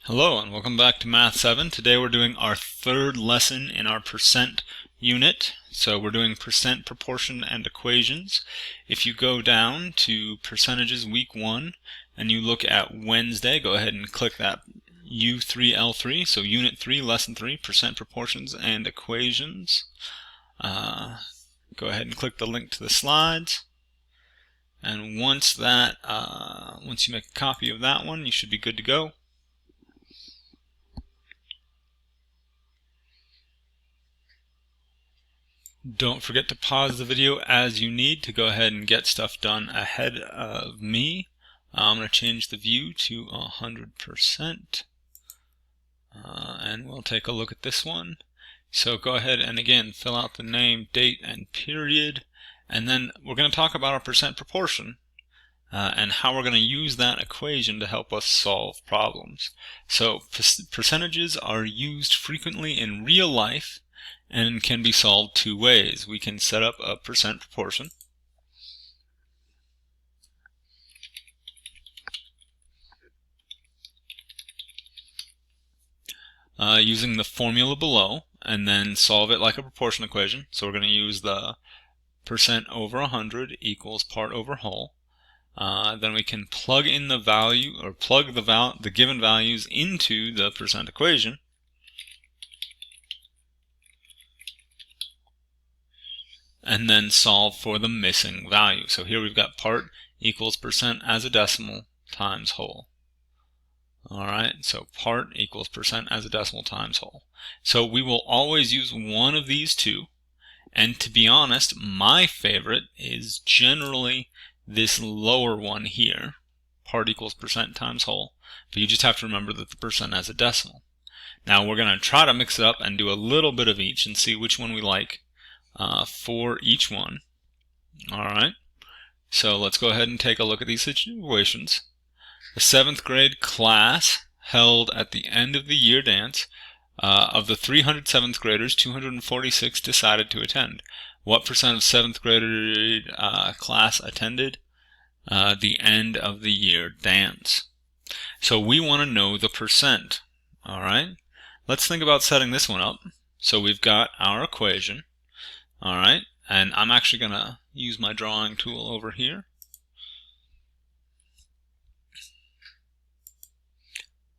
Hello and welcome back to Math 7. Today we're doing our third lesson in our percent unit. So we're doing percent, proportion, and equations. If you go down to percentages week 1 and you look at Wednesday, go ahead and click that U3L3, so unit 3, lesson 3, percent, proportions, and equations. Go ahead and click the link to the slides. And once you make a copy of that one, you should be good to go. Don't forget to pause the video as you need to go ahead and get stuff done ahead of me. I'm going to change the view to 100%. And we'll take a look at this one. So go ahead and again fill out the name, date, and period. And then we're going to talk about our percent proportion and how we're going to use that equation to help us solve problems. So percentages are used frequently in real life and can be solved two ways. We can set up a percent proportion using the formula below and then solve it like a proportion equation. So we're going to use the percent over 100 equals part over whole. Then we can plug in the value or plug the given values into the percent equation. And then solve for the missing value. So here we've got part equals percent as a decimal times whole. Alright, so part equals percent as a decimal times whole. So we will always use one of these two. And to be honest, my favorite is generally this lower one here, part equals percent times whole. But you just have to remember that the percent as a decimal. Now we're going to try to mix it up and do a little bit of each and see which one we like for each one. Alright, so let's go ahead and take a look at these situations. The 7th grade class held at the end of the year dance. Of the 300 7th graders, 246 decided to attend. What percent of 7th grade class attended the end of the year dance? So we want to know the percent. Alright, let's think about setting this one up. So we've got our equation. Alright, and I'm actually going to use my drawing tool over here.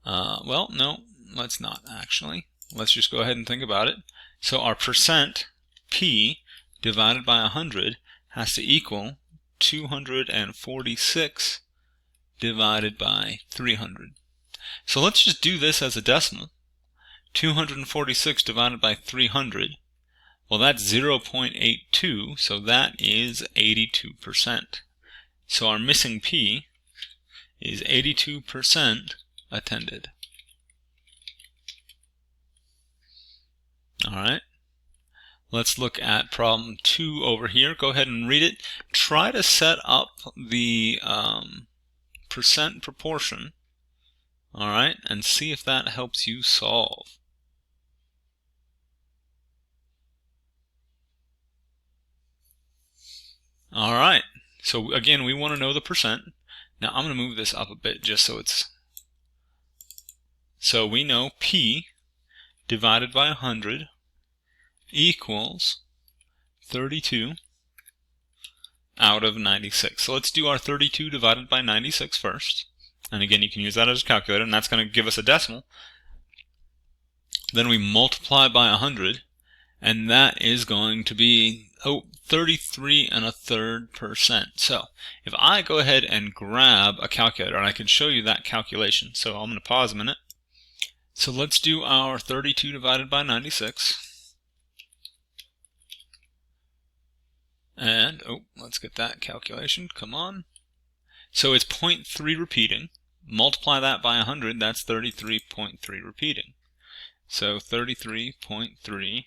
Well, no, let's not actually. Let's just go ahead and think about it. So our percent, P, divided by 100 has to equal 246 divided by 300. So let's just do this as a decimal. 246 divided by 300. Well, that's 0.82, so that is 82%. So our missing P is 82% attended. Alright, let's look at problem 2 over here. Go ahead and read it. Try to set up the percent proportion, alright, and see if that helps you solve. Alright, so again, we want to know the percent. Now I'm going to move this up a bit just so it's... So we know P divided by 100 equals 32 out of 96. So let's do our 32 divided by 96 first. And again, you can use that as a calculator, and that's going to give us a decimal. Then we multiply by 100, and that is going to be 33 1/3%. So if I go ahead and grab a calculator, and I can show you that calculation. So I'm going to pause a minute. So let's do our 32 divided by 96. And, let's get that calculation. Come on. So it's 0.3 repeating. Multiply that by 100, that's 33.3 repeating. So 33.33 ...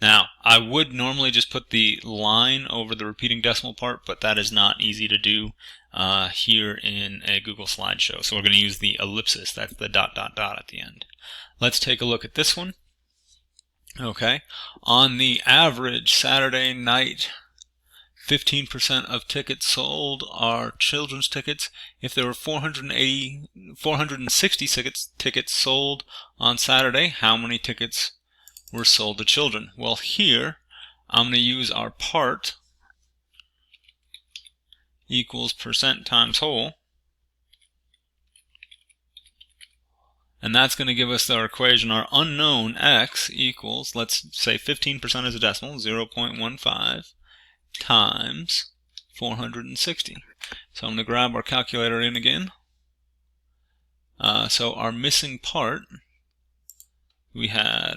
Now, I would normally just put the line over the repeating decimal part, but that is not easy to do here in a Google slideshow. So we're going to use the ellipsis. That's the ... at the end. Let's take a look at this one. Okay, on the average Saturday night 15% of tickets sold are children's tickets. If there were 460 tickets sold on Saturday, how many tickets were sold to children? Well, here I'm going to use our part equals percent times whole, and that's going to give us our equation. Our unknown x equals, let's say 15% is a decimal, 0.15 times 460. So I'm going to grab our calculator in again. So our missing part, we had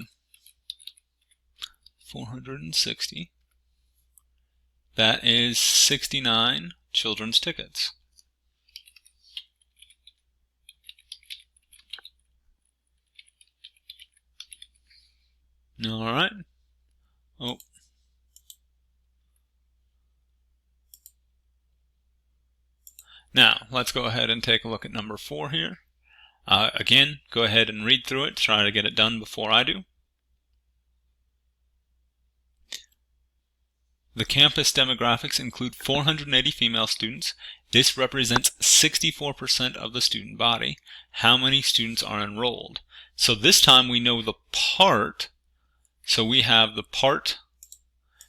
460. That is 69 children's tickets. All right. Oh. Now, let's go ahead and take a look at number 4 here. Again, go ahead and read through it. Try to get it done before I do. The campus demographics include 480 female students. This represents 64% of the student body. How many students are enrolled? So this time we know the part. So we have the part.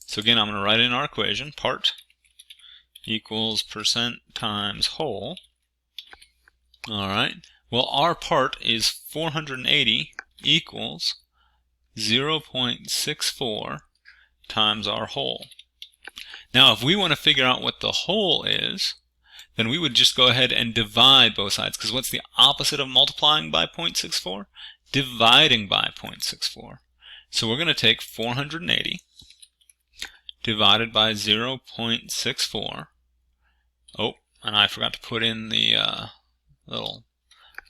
So again, I'm going to write in our equation. Part equals percent times whole. All right. Well, our part is 480 equals 0.64 times our whole. Now, if we want to figure out what the whole is, then we would just go ahead and divide both sides. Because what's the opposite of multiplying by 0.64? Dividing by 0.64. So we're going to take 480 divided by 0.64. Oh, and I forgot to put in the little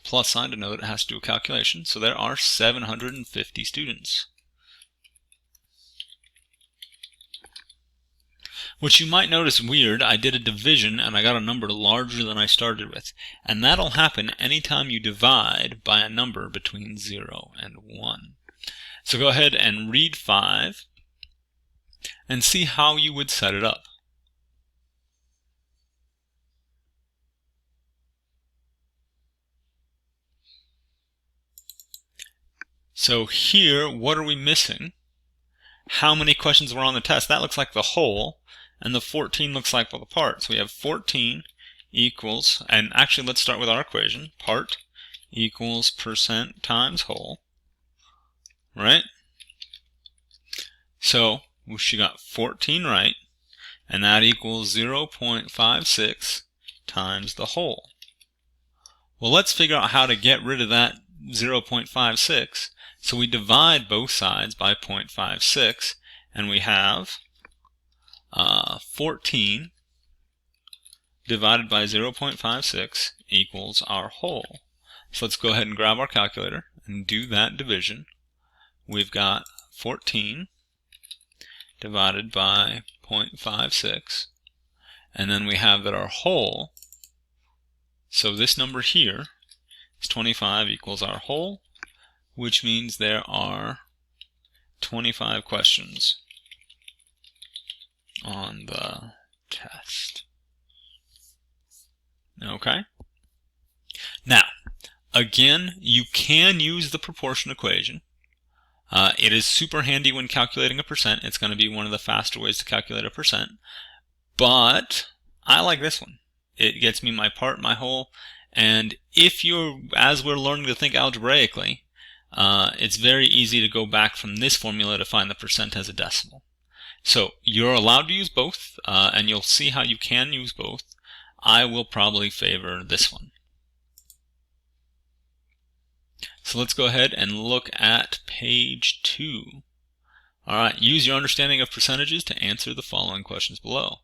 plus sign to note it has to do a calculation. So there are 750 students. Which you might notice weird, I did a division and I got a number larger than I started with. And that'll happen anytime you divide by a number between 0 and 1. So go ahead and read 5 and see how you would set it up. So here, what are we missing? How many questions were on the test? That looks like the whole, and the 14 looks like the part. So we have 14 equals, and actually let's start with our equation. Part equals percent times whole, right? So she got 14 right, and that equals 0.56 times the whole. Well, let's figure out how to get rid of that 0.56. So we divide both sides by 0.56, and we have 14 divided by 0.56 equals our whole. So let's go ahead and grab our calculator and do that division. We've got 14 divided by 0.56, and then we have that our whole, so this number here is 25 equals our whole, which means there are 25 questions on the test. Okay? Now, again, you can use the proportion equation. It is super handy when calculating a percent. It's going to be one of the faster ways to calculate a percent. But I like this one. It gets me my part, my whole, and if you're, as we're learning to think algebraically, it's very easy to go back from this formula to find the percent as a decimal. So you're allowed to use both, and you'll see how you can use both. I will probably favor this one. So let's go ahead and look at page 2. Alright, use your understanding of percentages to answer the following questions below.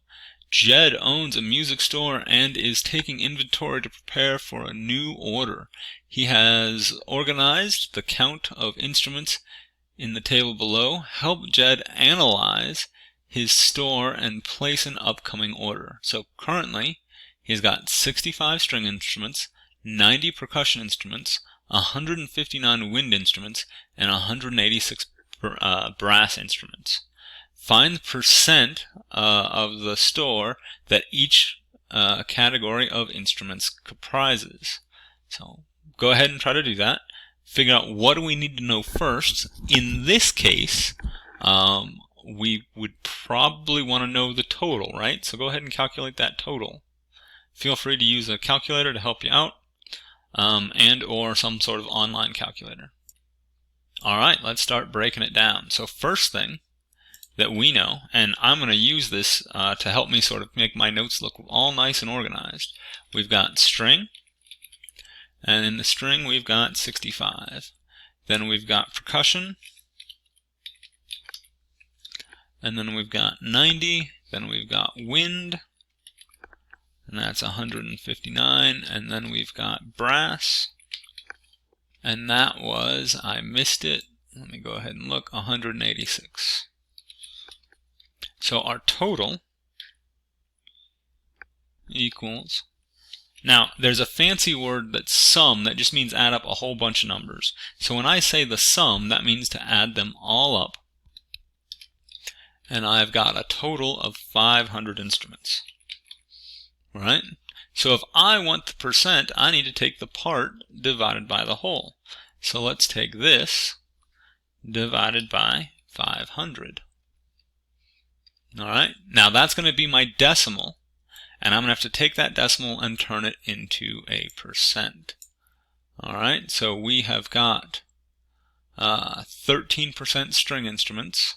Jed owns a music store and is taking inventory to prepare for a new order. He has organized the count of instruments in the table below. Help Jed analyze his store and place an upcoming order. So currently, he's got 65 string instruments, 90 percussion instruments, 159 wind instruments, and 186 brass instruments. find the percent of the store that each category of instruments comprises. So go ahead and try to do that. Figure out what do we need to know first. In this case, we would probably want to know the total, right? So go ahead and calculate that total. Feel free to use a calculator to help you out, and or some sort of online calculator. Alright, let's start breaking it down. So first thing that we know, and I'm going to use this to help me sort of make my notes look all nice and organized. We've got string, and in the string we've got 65. Then we've got percussion, and then we've got 90, then we've got wind, and that's 159, and then we've got brass, and that was, I missed it, let me go ahead and look, 186. So our total equals, now there's a fancy word that's sum that just means add up a whole bunch of numbers. So when I say the sum, that means to add them all up. And I've got a total of 500 instruments. Right? So if I want the percent, I need to take the part divided by the whole. So let's take this divided by 500. Alright, now that's going to be my decimal, and I'm going to have to take that decimal and turn it into a percent. Alright, so we have got 13% string instruments,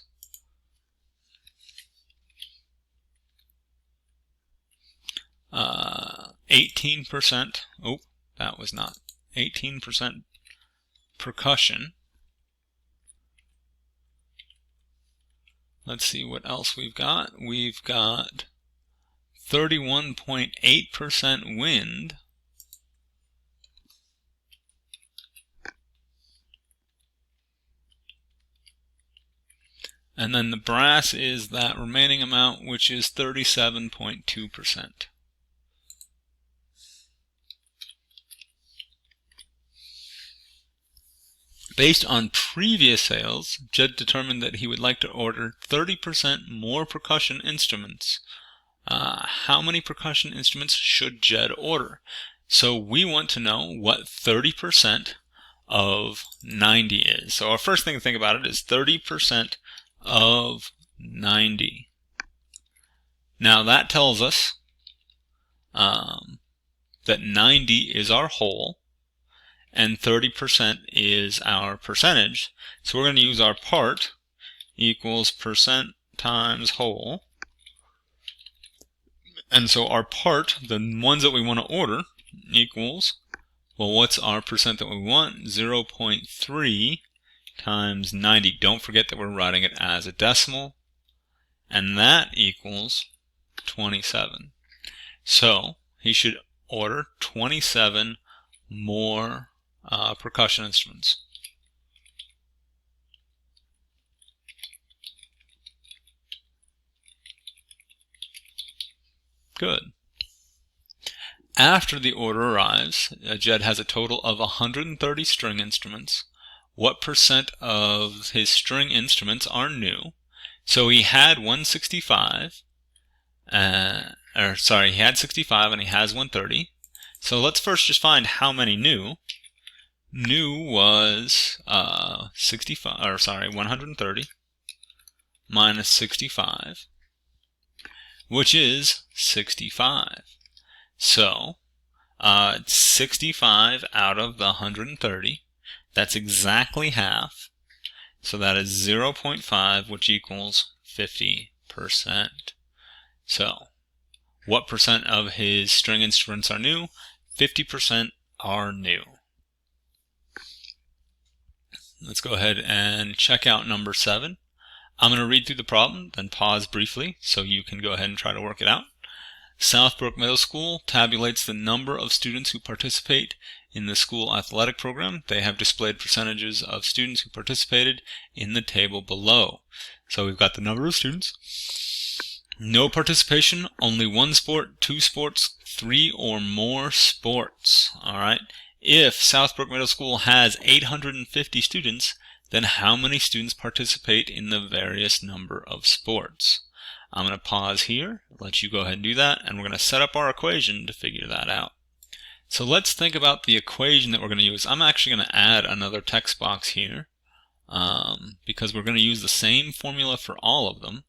18%, oh, that was not, 18% percussion. Let's see what else we've got. We've got 31.8% wind. And then the brass is that remaining amount, which is 37.2%. Based on previous sales, Jed determined that he would like to order 30% more percussion instruments. How many percussion instruments should Jed order? So we want to know what 30% of 90 is. So our first thing to think about it is 30% of 90. Now that tells us that 90 is our whole, and 30% is our percentage. So we're going to use our part equals percent times whole. And so our part, the ones that we want to order, equals, well, what's our percent that we want? 0.3 times 90. Don't forget that we're writing it as a decimal. And that equals 27. So he should order 27 more percussion instruments. Good. After the order arrives, Jed has a total of 130 string instruments. What percent of his string instruments are new? So he had 165, he had 65 and he has 130. So let's first just find how many new. New was 130 minus 65, which is 65. So 65 out of the 130, that's exactly half. So that is 0.5, which equals 50%. So what percent of his string instruments are new? 50% are new. Let's go ahead and check out number 7. I'm going to read through the problem, then pause briefly so you can go ahead and try to work it out. Southbrook Middle School tabulates the number of students who participate in the school athletic program. They have displayed percentages of students who participated in the table below. So we've got the number of students. No participation, only one sport, 2 sports, 3 or more sports. All right. If Southbrook Middle School has 850 students, then how many students participate in the various number of sports? I'm going to pause here, let you go ahead and do that, and we're going to set up our equation to figure that out. So let's think about the equation that we're going to use. I'm actually going to add another text box here because we're going to use the same formula for all of them.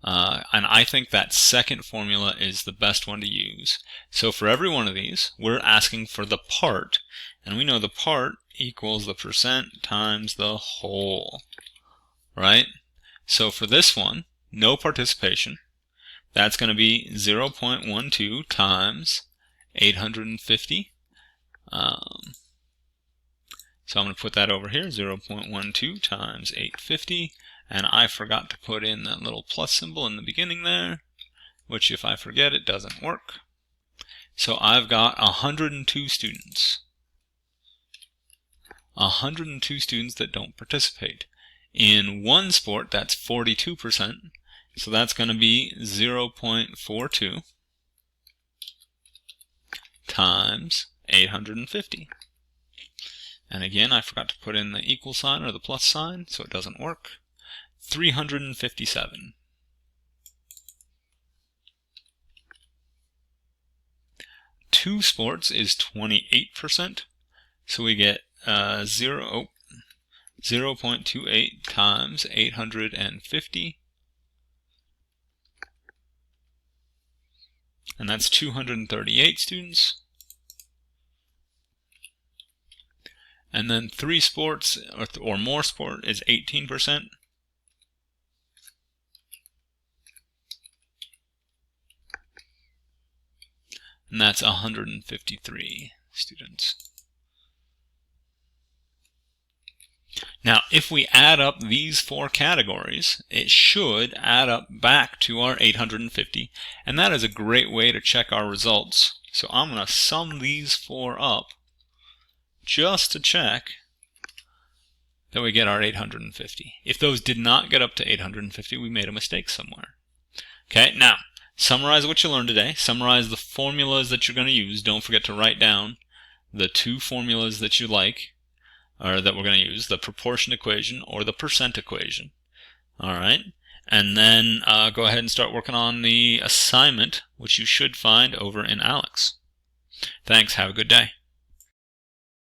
And I think that second formula is the best one to use. So for every one of these, we're asking for the part, and we know the part equals the percent times the whole, right? So for this one, no participation, that's going to be 0.12 times 850. So I'm going to put that over here, 0.12 times 850. And I forgot to put in that little plus symbol in the beginning there, which if I forget, it doesn't work. So I've got 102 students. 102 students that don't participate. In one sport, that's 42%. So that's going to be 0.42 times 850. And again, I forgot to put in the equal sign or the plus sign, so it doesn't work. 357. Two sports is 28%, so we get 0.28 times 850, and that's 238 students. And then three sports or more sport is 18%. And that's 153 students. Now, if we add up these four categories, it should add up back to our 850, and that is a great way to check our results. So I'm going to sum these four up just to check that we get our 850. If those did not get up to 850, we made a mistake somewhere. Okay, now, summarize what you learned today. Summarize the formulas that you're going to use. Don't forget to write down the two formulas that you like, or that we're going to use, the proportion equation or the percent equation. All right, and then go ahead and start working on the assignment, which you should find over in Alex. Thanks, have a good day.